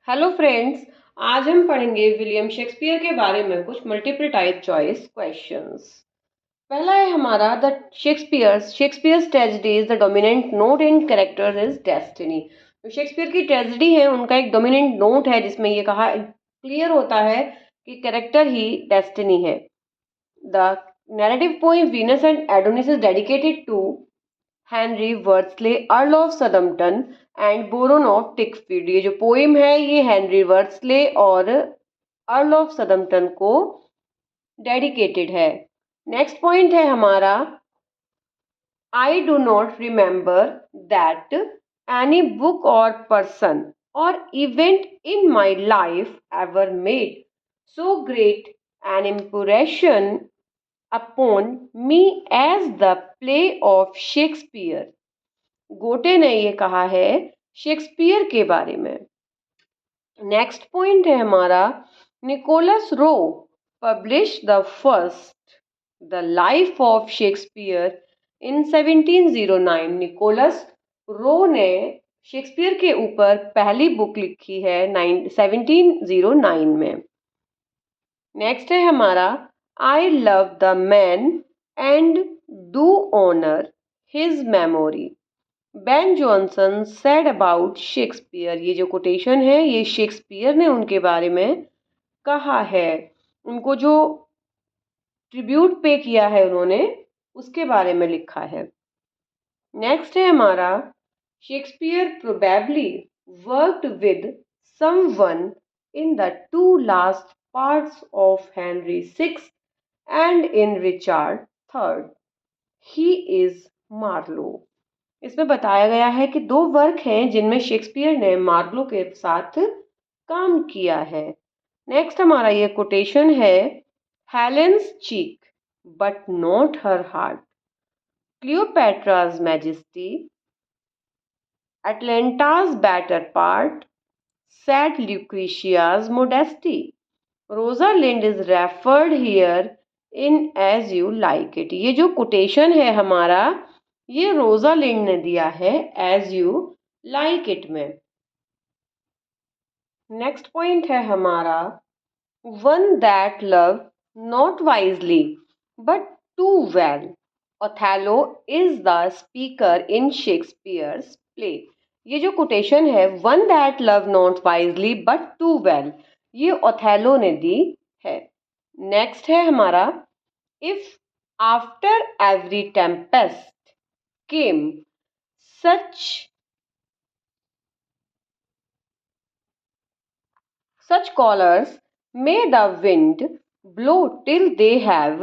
Hello friends. आज हम पढ़ेंगे विलियम शेक्सपियर के बारे में कुछ मल्टीपल टाइप चॉइस क्वेश्चंस। पहला है हमारा the Shakespeare's tragedy is the dominant note in characters is destiny. जो शेक्सपियर की ट्रेजेडी है उनका एक डोमिनेंट नोट है जिसमें ये कहा क्लियर होता है कि कैरेक्टर ही डेस्टिनी है। The narrative poem Venus and Adonis is dedicated to Henry Wriothesley Earl of Southampton and baron of Titchfield. ये जो पोइम है ये हेनरी वर्सले और अर्ल ऑफ सदम्पटन को डेडिकेटेड है। नेक्स्ट पॉइंट है हमारा I do not remember that any book or person or event in my life ever made so great an impression upon me as the play of Shakespeare. Goethe ने ये कहा है Shakespeare के बारे में। Next point है हमारा Nicholas Rowe publish the first the life of Shakespeare in 1709। Nicholas Rowe ने शेक्सपियर के ऊपर पहली बुक लिखी है 1709 में। नेक्स्ट है हमारा I love the man and do honour his memory Ben Jonson said about Shakespeare. ये जो कोटेशन है ये शेक्सपियर ने उनके बारे में कहा है। उनको जो ट्रिब्यूट पे किया है उन्होंने उसके बारे में लिखा है। नेक्स्ट है हमारा Shakespeare probably worked with someone in the two last parts of Henry six and in Richard third he is Marlowe. इसमें बताया गया है कि दो वर्क हैं जिनमें शेक्सपियर ने मार्लो के साथ काम किया है। नेक्स्ट हमारा ये कोटेशन है Helen's cheek but not her heart, Cleopatra's majesty, Atalanta's better part, sad Lucretia's modesty. Rosalind is referred here in as you like It. ये जो कोटेशन है हमारा ये रोजालिंड ने दिया है एज यू लाइक इट में। नेक्स्ट पॉइंट है हमारा one that love not wisely but too well Othello is the speaker in Shakespeare's play. ये जो कोटेशन है one that love not wisely but too well ये ओथेलो ने दी है। नेक्स्ट है हमारा if after every tempest came such callers, may the wind blow till they have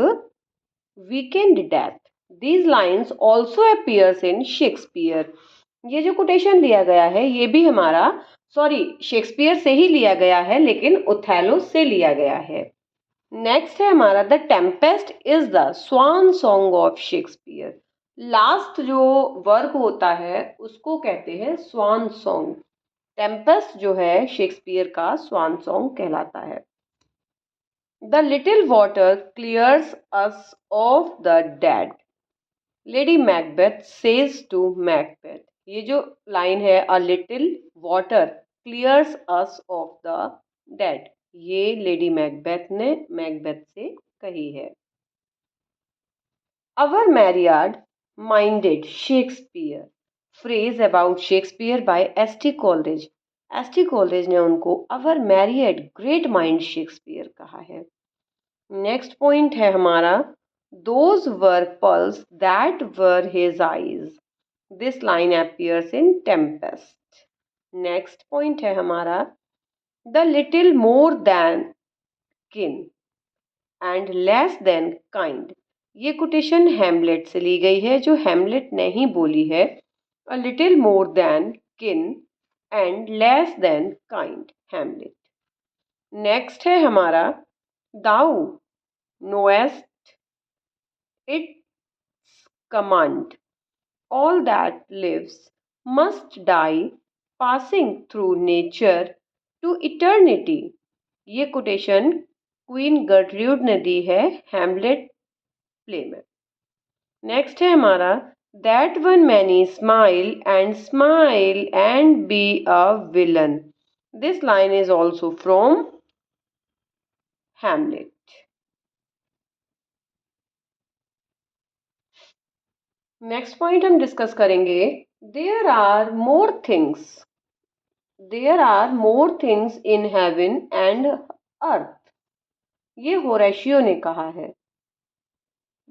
weakened death. These lines also appears in Shakespeare. ये जो quotation लिया गया है ये भी हमारा शेक्सपियर से ही लिया गया है लेकिन ओथेलो से लिया गया है। नेक्स्ट है हमारा the tempest is the swan song of Shakespeare. Last जो वर्क होता है उसको कहते हैं स्वान सॉन्ग। टेम्पेस्ट जो है शेक्सपियर का स्वान सॉन्ग कहलाता है। The little water clears us of the dead, Lady Macbeth says to Macbeth. ये जो लाइन है a little water clears us of the dead ये लेडी मैकबेथ ने मैकबेथ से कही है। Our myriad minded Shakespeare phrase about Shakespeare by S T. Coleridge. S T. Coleridge ने उनको our myriad great mind Shakespeare कहा है। नेक्स्ट पॉइंट है हमारा those were pearls that were his eyes. This line appears in Tempest. Next point है हमारा the little more than kin and less than kind. ये quotation Hamlet से ली गई है जो हैमलेट ने ही बोली है। A little more than kin and less than kind Hamlet. Next है हमारा thou knowest it's command all that lives must die passing through nature to eternity. ये कोटेशन क्वीन गर्ट्रूड ने दी है हैमलेट प्ले में। नेक्स्ट है हमारा that one many smile and be a villain. This line is also from Hamlet. Next point हम discuss करेंगे, there are more things, there are more things in heaven and earth, ये Horatio ने कहा है,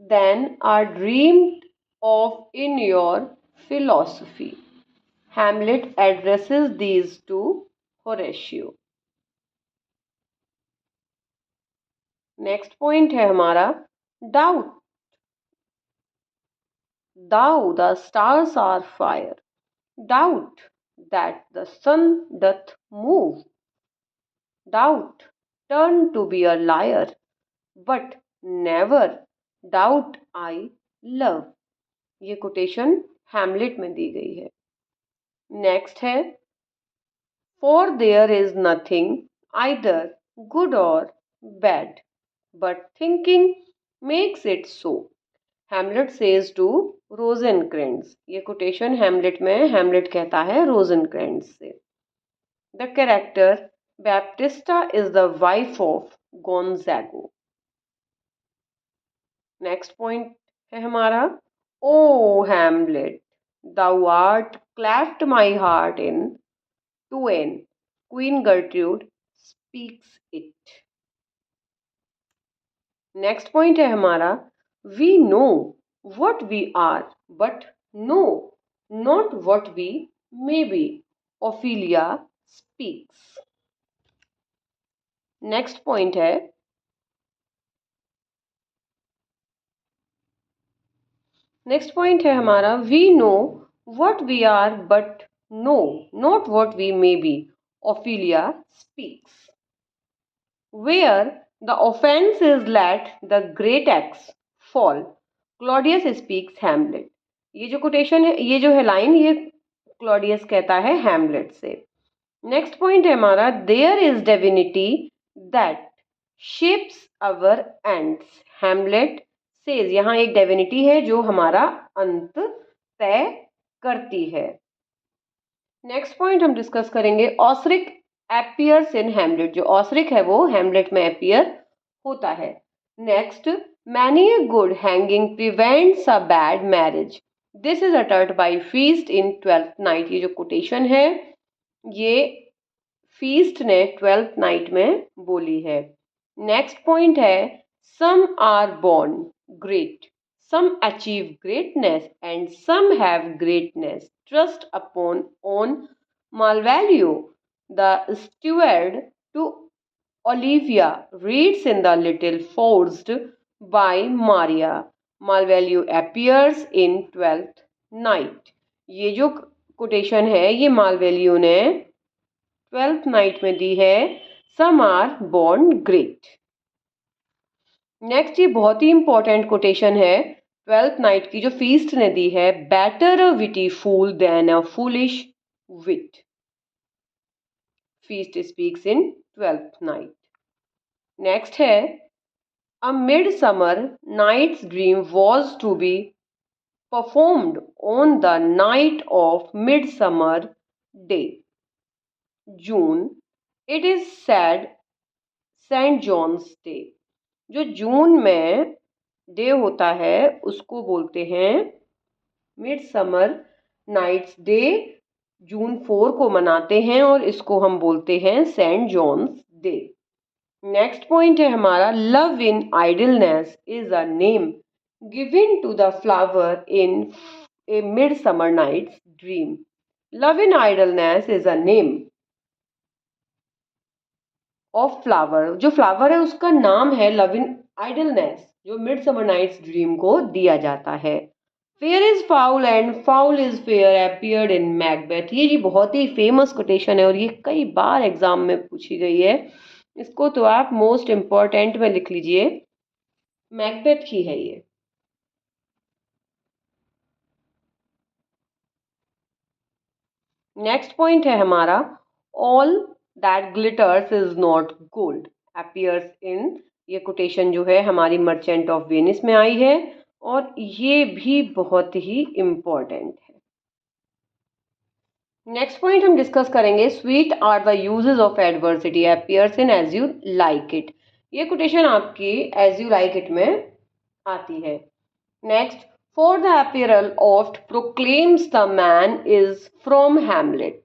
then are dreamed of in your philosophy, Hamlet addresses these to Horatio. Next point है हमारा doubt, thou the stars are fire, doubt that the sun doth move, doubt turn to be a liar, but never doubt I love। ये quotation Hamlet में दी गई है। Next है, for there is nothing either good or bad, but thinking makes it so, Hamlet says to Rosencrantz. ये quotation Hamlet में Hamlet कहता है Rosencrantz से। The character Baptista is the wife of Gonzago. Next point है हमारा, O Hamlet thou art cleft my heart in twain, Queen Gertrude speaks it। Next point है हमारा, we know what we are but know not what we may be, Ophelia speaks। Next point है, next point है हमारा, we know what we are but know not what we may be, Ophelia speaks। Where the offense is let the great axe fall, Claudius speaks Hamlet. ये जो quotation है, ये जो है line, ये क्लॉडियस कहता है हैमलेट से। नेक्स्ट पॉइंट है हमारा, there is divinity that shapes our ends, Hamlet says, यहाँ एक डिविनिटी है जो हमारा अंत तय करती है। नेक्स्ट पॉइंट हम डिस्कस करेंगे, ऑसरिक एपियर्स इन हैमलेट, जो ऑसरिक है वो हैमलेट में एपियर होता है। Next, many a good hanging prevents a bad marriage, this is uttered by feast in twelfth night. ये जो कोटेशन है ये फीस्ट ने ट्वेल्थ नाइट में बोली है। नेक्स्ट पॉइंट है, some are born great, some achieve greatness and some have greatness thrust upon on Malvolio, the steward to Olivia, reads in the little forced by Maria, Malvolio appears in 12th night। ये जो quotation है ये मालवेलियो ने 12th night में दी है, some are born great। Next, ये बहुत ही इंपॉर्टेंट कोटेशन है 12th नाइट की जो फीस्ट ने दी है, better a witty fool than a foolish wit, Feste speaks in 12th night. Next है, a midsummer night's dream was to be performed on the night of midsummer day, June, it is said Saint John's day. जो June में day होता है उसको बोलते हैं midsummer night's day, June 4 को मनाते हैं और इसको हम बोलते हैं Saint John's day. Next point है हमारा, love in idleness is a name given to the flower in a midsummer night's dream, love in idleness is a name of flower, जो फ्लावर है उसका नाम है लव इन आइडलनेस, जो midsummer night's dream को दिया जाता है। Fair is foul and foul is fair appeared in Macbeth, ये जी बहुत ही फेमस कोटेशन है और ये कई बार एग्जाम में पूछी गई है, इसको तो आप मोस्ट इम्पॉर्टेंट में लिख लीजिए, मैकबेथ की है ये। नेक्स्ट पॉइंट है हमारा, all that glitters is not gold appears इन, ये कोटेशन जो है हमारी मर्चेंट ऑफ वेनिस में आई है और ये भी बहुत ही इम्पोर्टेंट है। नेक्स्ट पॉइंट हम डिस्कस करेंगे, sweet are the uses of adversity appears in as you like It. ये कोटेशन आपकी एज यू लाइक इट में आती है। Next, for the apparel oft proclaims the man is from Hamlet.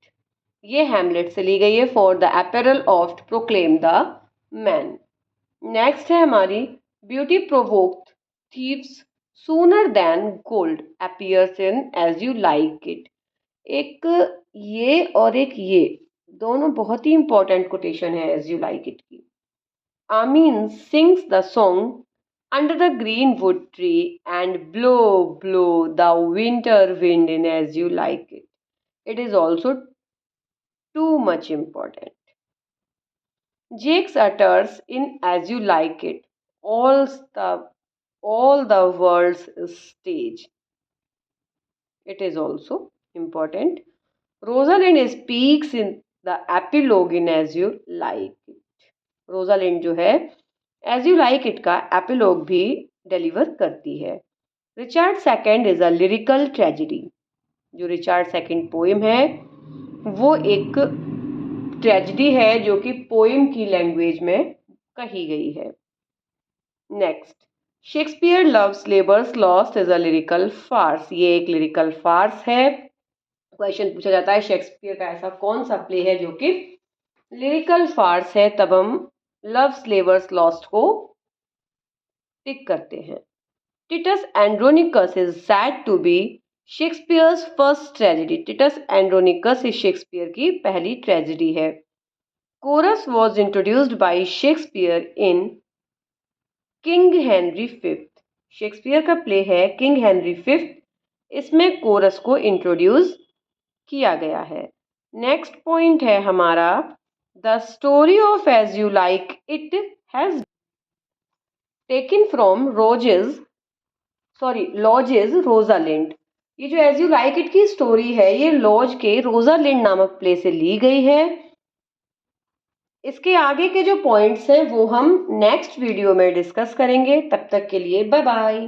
ये Hamlet से ली गई है। For the apparel oft proclaim the man. Next है हमारी, beauty provoked thieves sooner than gold appears in as you like it. एक ये और एक ये दोनों बहुत ही इंपॉर्टेंट कोटेशन है एज यू लाइक इट की। Amiens sings the song under the green wood tree and blow blow the winter wind in as you like it. It is also too much important. Jakes utters in As You Like It, all the world's stage. It is also important. Rosalind speaks in the epilogue in As You Like It. Rosalind जो है As You Like It का epilogue भी deliver करती है। Richard second is a lyrical tragedy. जो Richard second poem है वो एक ट्रेजिडी है जो कि पोएम की लैंग्वेज में कही गई है। Next, Shakespeare love's labour's lost is a lyrical farce. ये एक लिरिकल फार्स है। क्वेश्चन पूछा जाता है शेक्सपियर का ऐसा कौन सा प्ले है जो कि लिरिकल फार्स है, तब हम लव्स लेबर्स लॉस्ट को टिक करते हैं। Titus Andronicus is said to be Shakespeare's first tragedy. Titus Andronicus is Shakespeare की पहली ट्रेजिडी है। Chorus was introduced by Shakespeare in King Henry fifth. Shakespeare का प्ले है किंग हेनरी फिफ्थ। इसमें chorus को इंट्रोड्यूस किया गया है। नेक्स्ट पॉइंट है हमारा, the story of As you like It has taken from Lodge's Rosalind. ये जो एज यू लाइक इट की स्टोरी है ये लॉज के रोजालिंड नामक प्ले से ली गई है। इसके आगे के जो पॉइंट्स हैं वो हम नेक्स्ट वीडियो में डिस्कस करेंगे। तब तक के लिए बाय बाय।